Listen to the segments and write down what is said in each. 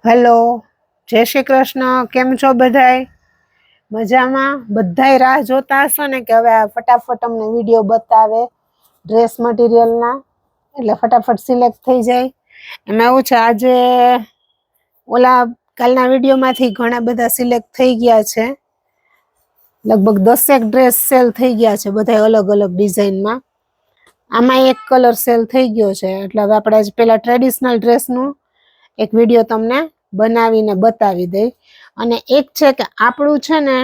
Hello, જય શ્રી કૃષ્ણ. કેમ છો બધાય? મજામાં? બધાય રાહ જોતા હશો ને કે હવે આ ફટાફટ અમને વિડીયો બતાવે ડ્રેસ મટીરિયલના, એટલે ફટાફટ સિલેક્ટ થઈ જાય. એમાં એવું છે, આજે ઓલા કાલના વિડીયોમાંથી ઘણા બધા સિલેક્ટ થઈ ગયા છે. લગભગ 10 ડ્રેસ સેલ થઈ ગયા છે, બધા અલગ અલગ ડિઝાઇનમાં. આમાં એક કલર સેલ થઈ ગયો છે, એટલે હવે આપણે આજ પેલા ટ્રેડિશનલ ડ્રેસનું એક વિડીયો તમને બનાવીને બતાવી દઈ. અને એક છે કે આપણું છે ને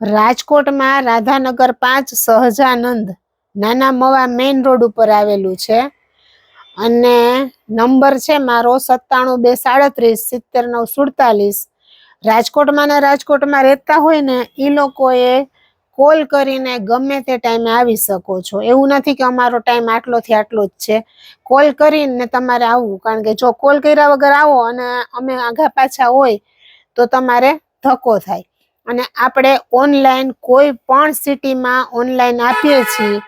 રાજકોટમાં રાધાનગર 5 સહજાનંદ નાના મવા મેઇન રોડ ઉપર આવેલું છે. અને નંબર છે મારો 97 237 70947. રાજકોટમાં ને રાજકોટમાં રહેતા હોય ને એ લોકોએ કોલ કરીને ગમે તે ટાઈમે આવી શકો છો. એવું નથી કે અમારો ટાઈમ આટલોથી આટલો જ છે. કોલ કરીને તમારે આવવું, કારણ કે જો કોલ કર્યા વગર આવો અને અમે આઘા પાછા હોય તો તમારે ધક્કો થાય. અને આપણે ઓનલાઈન કોઈ પણ સિટીમાં ઓનલાઈન આપીએ છીએ,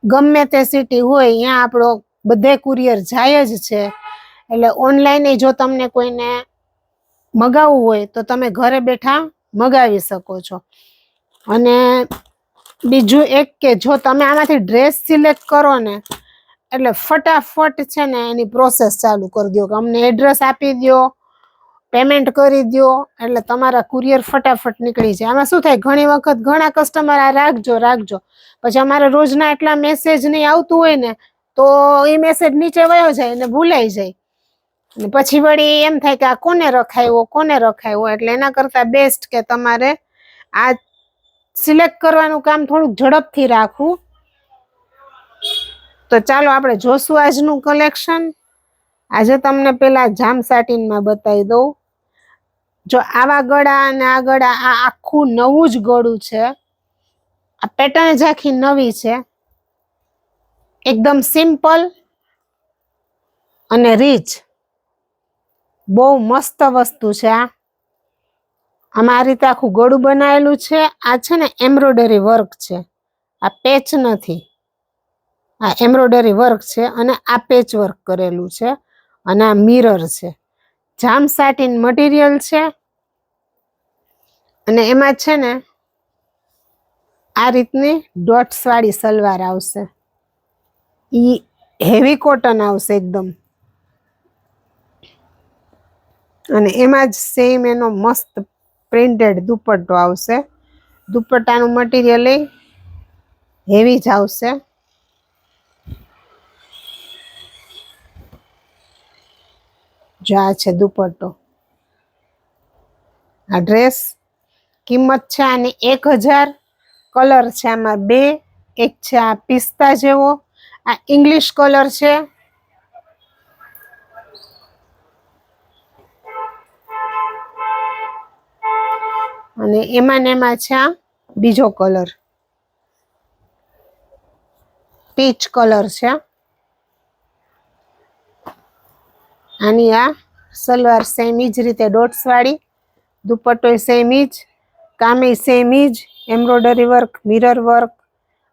ગમે તે સિટી હોય ત્યાં આપણો બધે કુરિયર જાય જ છે. એટલે ઓનલાઈન જો તમને કોઈને મગાવવું હોય તો તમે ઘરે બેઠા મગાવી શકો છો. અને બીજું એક કે જો તમે આમાંથી ડ્રેસ સિલેક્ટ કરો ને એટલે ફટાફટ છે ને એની પ્રોસેસ ચાલુ કરી દો કે અમને એડ્રેસ આપી દો, પેમેન્ટ કરી દો, એટલે તમારા કુરિયર ફટાફટ નીકળી જાય. આમાં શું થાય, ઘણી વખત ઘણા કસ્ટમર આ રાખજો રાખજો, પછી અમારે રોજના એટલા મેસેજ નહીં આવતું હોય ને તો એ મેસેજ નીચે વયો જાય ને ભૂલાઈ જાય. અને પછી વળી એમ થાય કે આ કોને રખાયો. એટલે એના કરતા બેસ્ટ કે તમારે આ સિલેક્ટ કરવાનું કામ થોડુંક ઝડપથી રાખવું. તો ચાલો આપણે જોશું આજનું કલેક્શન. આજે તમને પેલા જામ સાટીનમાં બતાવી દઉં. જો આવા ગળા અને આ ગળા, આ આખું નવું જ ગળું છે. આ પેટર્ન જ આખી નવી છે, એકદમ સિમ્પલ અને રીચ. બહુ મસ્ત વસ્તુ છે આ. આમાં આ રીતે આખું ગળું બનાવેલું છે. આ છે ને એમ્બ્રોઇડરી વર્ક છે, આ પેચ નથી. આ એમ્બ્રોઇડરી વર્ક છે અને આ પેચ વર્ક કરેલું છે. અને આ મિરર છે. જામ સાટીન મટીરિયલ છે. અને એમાં છે ને આ રીતની ડોટ્સ વાળી સલવાર આવશે. ઈ હેવી કોટન આવશે એકદમ. અને એમાં જ સેમ એનો મસ્ત પ્રિન્ટેડ દુપટ્ટો આવશે. દુપટ્ટાનું મટીરિયલ હેવી જ આવશે. જો આ છે દુપટ્ટો. આ ડ્રેસ કિંમત છે આની 1000. કલર છે આમાં 2. એક છે આ પિસ્તા જેવો, આ ઇંગ્લિશ કલર છે. અને એમાં ને એમાં છે આ બીજો કલર, પીચ કલર છે. આની આ સલવાર સેમ જ રીતે ડોટ્સ વાળી, દુપટ્ટો સેમ જ, કામે સેમ જ, એમ્બ્રોઇડરી વર્ક, મિરર વર્ક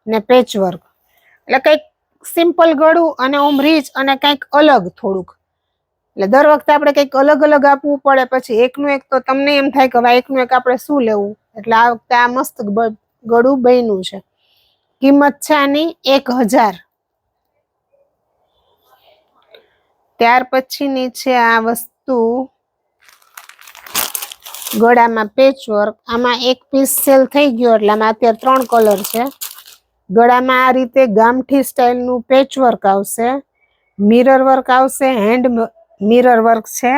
ને પેચ વર્ક. એટલે કંઈક સિમ્પલ ગળું અને ઓમ રીચ અને કંઈક અલગ થોડુંક. એટલે દર વખતે આપણે કંઈક અલગ અલગ આપવું પડે, પછી એકનું એક તો તમને એમ થાય કે હવે એકનું એક આપણે શું લેવું. એટલે આ વખતે આ મસ્ત ગળું બન્યું છે. કિંમત છે આની 1000. ત્યાર પછીની છે આ વસ્તુ ગળામાં પેચ વર્ક. આમાં એક પીસ સેલ થઈ ગયો એટલે આમાં અત્યારે 3 કલર છે. ગળામાં આ રીતે ગામઠી સ્ટાઇલનું પેચ વર્ક આવશે, મિરર વર્ક આવશે, હેન્ડ મિરર વર્ક છે.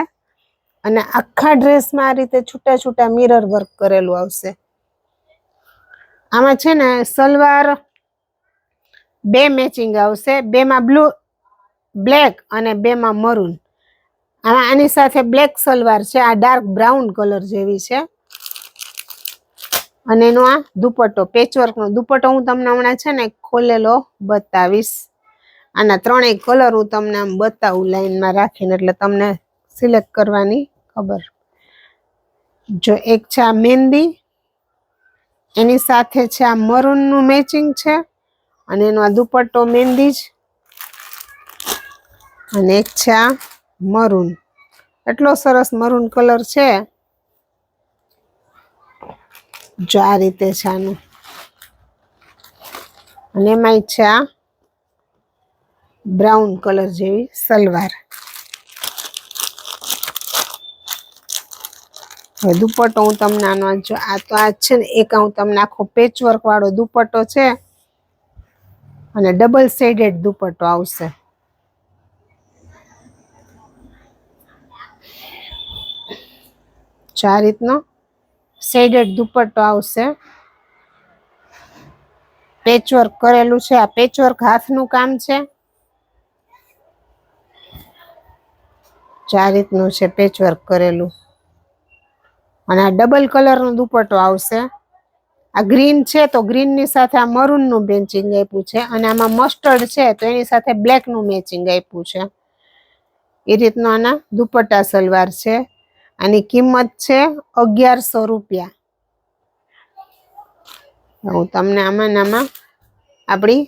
અને આખા ડ્રેસમાં આ રીતે છૂટા છૂટા મિરર વર્ક કરેલું આવશે. આમાં છે ને સલવાર 2 મેચિંગ આવશે, 2માં બ્લેક અને 2માં મરૂન. આની સાથે બ્લેક સલવાર છે, આ ડાર્ક બ્રાઉન કલર જેવી છે. અને એનો આ દુપટ્ટો પેચવર્કનો દુપટ્ટો હું તમને હમણાં છે ને ખોલેલો બતાવીશ. આના 3 કલર હું તમને આમ બતાવું લાઈનમાં રાખીને, એટલે તમને સિલેક્ટ કરવાની ખબર. જો એક છે આ મહેંદી, એની સાથે છે આ મરૂનનું મેચિંગ છે. અને એનો આ દુપટ્ટો મહેંદી જ. અને એક છે આ મરૂન. એટલો સરસ મરૂન કલર છે. જો આ રીતે છે આનું, અને એમાંય છે આ બ્રાઉન કલર જેવી સલવાર. હવે દુપટ્ટો હું તમને આનો જો આ તો આ છે ને એક હું તમને આખો પેચવર્ક વાળો દુપટ્ટો છે અને ડબલ શેડેડ દુપટ્ટો આવશે. આ રીતનો શેડેડ દુપટ્ટો આવશે. પેચવર્ક કરેલું છે. આ પેચવર્ક હાથનું કામ છે. આ રીતનું છે પેચવર્ક કરેલું, અને આ ડબલ કલર નો દુપટ્ટો આવશે. આ ગ્રીન છે તો ગ્રીન ની સાથે આ મરૂન નું મેચિંગ આપ્યું છે, અને આમાં મસ્ટર્ડ છે તો એની સાથે બ્લેક નું મેચિંગ આપ્યું છે. એ રીતનો આના દુપટ્ટા સલવાર છે. આની કિંમત છે 1100 રૂપિયા. હું તમને આમાં આપણી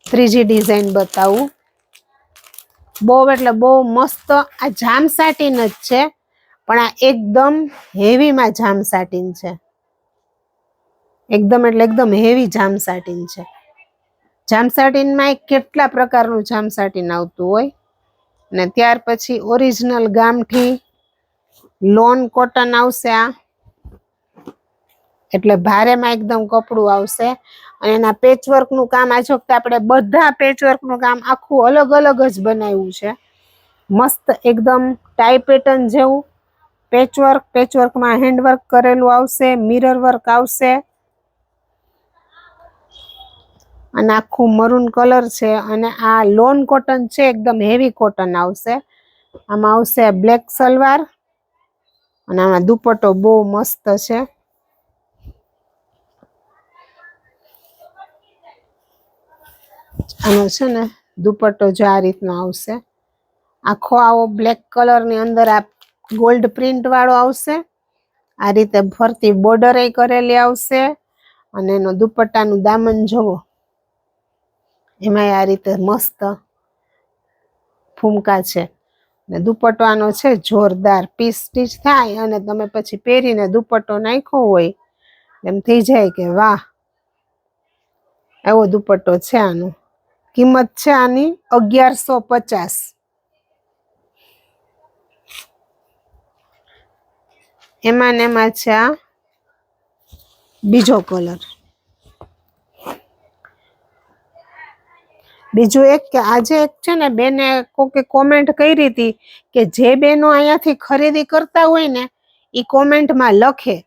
ત્રીજી ડિઝાઇન બતાવું. બહુ એટલે બહુ મસ્ત આ જામ સાટીન જ છે, પણ આ એકદમ હેવી માં જામ સાટીન છે. એકદમ એટલે એકદમ હેવી જામ સાટીન છે. જામ સાટીન માં કેટલા પ્રકારનું જામ સાટીન આવતું હોય, ને ત્યાર પછી ઓરિજિનલ ગામઠી લોન કોટન આવશે. આ એટલે ભારેમાં એકદમ કપડું આવશે. અને એના પેચવર્ક નું કામ આ વખતે આપણે બધા પેચવર્ક નું કામ આખું અલગ અલગ જ બનાવ્યું છે. મસ્ત એકદમ ટાઈ પેટર્ન જેવું પેચવર્ક. પેચવર્કમાં હેન્ડવર્ક કરેલું આવશે, મિરર વર્ક આવશે, અને આખું મરૂન કલર છે. અને આ લોન કોટન છે, એકદમ હેવી કોટન આવશે. આમાં આવશે બ્લેક સલવાર, અને આમાં દુપટ્ટો બહુ મસ્ત છે. આનો છે ને દુપટ્ટો જો આ રીતનો આવશે. આખો આવો બ્લેક કલર ની અંદર આ ગોલ્ડ પ્રિન્ટ વાળો આવશે. આ રીતે ફરતી બોર્ડર એ કરેલી આવશે. અને એનો દુપટ્ટાનું દામન જોવો, એમાં આ રીતે મસ્ત ફૂમકા છે. ને દુપટ્ટો આનો છે જોરદાર. પીસ સ્ટીચ થાય અને તમે પછી પહેરીને દુપટ્ટો નાખ્યો હોય એમ થઈ જાય કે વાહ, એવો દુપટ્ટો છે આનો. કિંમત છે આની 1150. એમાં ને એમાં છે આ બીજો કલર. બીજું એક કે આજે એક છે ને બેને કોકે કોમેન્ટ કરી હતી કે જે બેનો અહીંયાથી ખરીદી કરતા હોય ને એ કોમેન્ટમાં લખે,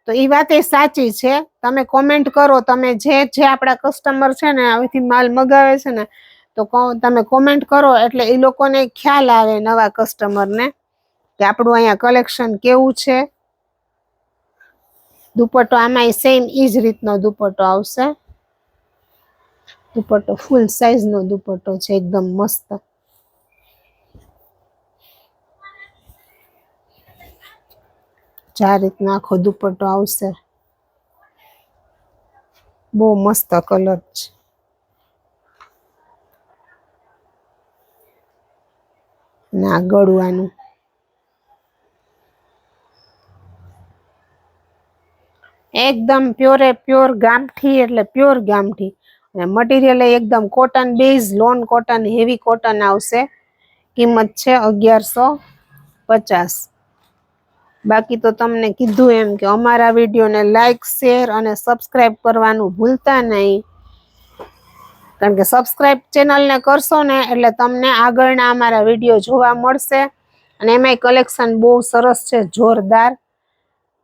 તો એ વાત એ સાચી છે. તમે કોમેન્ટ કરો, તમે જે આપણા કસ્ટમર છે ને અહીંથી માલ મગાવે છે ને, તો તમે કોમેન્ટ કરો એટલે એ લોકોને ખ્યાલ આવે નવા કસ્ટમરને કે આપણું અહીંયા કલેક્શન કેવું છે. દુપટ્ટો આમાં સેમ ઈ જ રીતનો દુપટ્ટો આવશે. દુપટ્ટો ફૂલ સાઈઝ નો દુપટ્ટો છે, એકદમ મસ્ત. આ રીતનો આખો દુપટ્ટો આવશે. બહુ મસ્ત કલર છે. અને આ ગળવાનું એકદમ પ્યોરે પ્યોર ગામઠી, એટલે પ્યોર ગામઠી. અને મટીરિયલ એકદમ cotton base loan cotton heavy cotton આવશે. કિંમત છે 1150. બાકી તો તમને કીધું એમ કે અમારા વિડીયોને લાઈક, શેર અને સબસ્ક્રાઇબ કરવાનું ભૂલતા નહીં. કારણ કે સબસ્ક્રાઇબ ચેનલને કરશો ને એટલે તમને આગળના અમારા વિડીયો જોવા મળશે. અને એમાંય કલેક્શન બહુ સરસ છે, જોરદાર.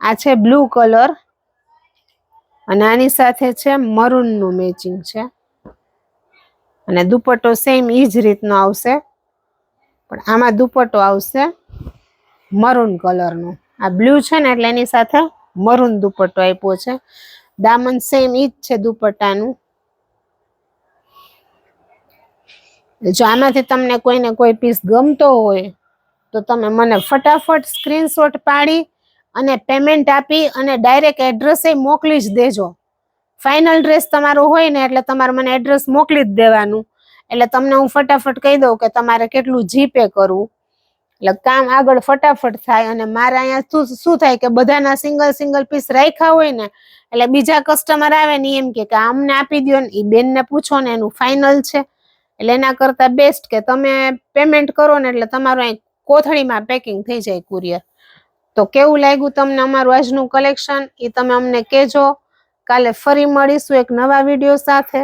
આ છે બ્લુ કલર, અને આની સાથે છે મરૂન નું મેચિંગ છે. અને દુપટ્ટો સેમ ઈ જ રીતનો આવશે, પણ આમાં દુપટ્ટો આવશે મરૂન કલર નો. આ બ્લુ છે ને એટલે એની સાથે મરૂન દુપટ્ટો આપ્યો છે. દામન સેમ ઈ જ છે દુપટ્ટાનું. જો આમાંથી તમને કોઈને કોઈ પીસ ગમતો હોય તો તમે મને ફટાફટ સ્ક્રીનશોટ પાડી અને પેમેન્ટ આપી અને ડાયરેક્ટ એડ્રેસ મોકલી જ દેજો. ફાઇનલ ડ્રેસ તમારો હોય ને એટલે તમારે મને એડ્રેસ મોકલી જ દેવાનું. એટલે તમને હું ફટાફટ કહી દઉં કે તમારે કેટલું જીપે કરવું. એટલે કામ આગળ ફટાફટ થાય. અને મારે અહીંયા શું થાય કે બધાના સિંગલ પીસ રાખ્યા હોય ને, એટલે બીજા કસ્ટમર આવે ને એમ કે અમને આપી દો ને, એ બેનને પૂછો ને એનું ફાઇનલ છે. એટલે એના કરતા બેસ્ટ કે તમે પેમેન્ટ કરો ને એટલે તમારું અહીં કોથળીમાં પેકિંગ થઈ જાય કુરિયર. તો કેવું લાગ્યું તમને અમારું આજનું કલેક્શન એ તમે અમને કહેજો. કાલે ફરી મળીશું એક નવા વિડીયો સાથે.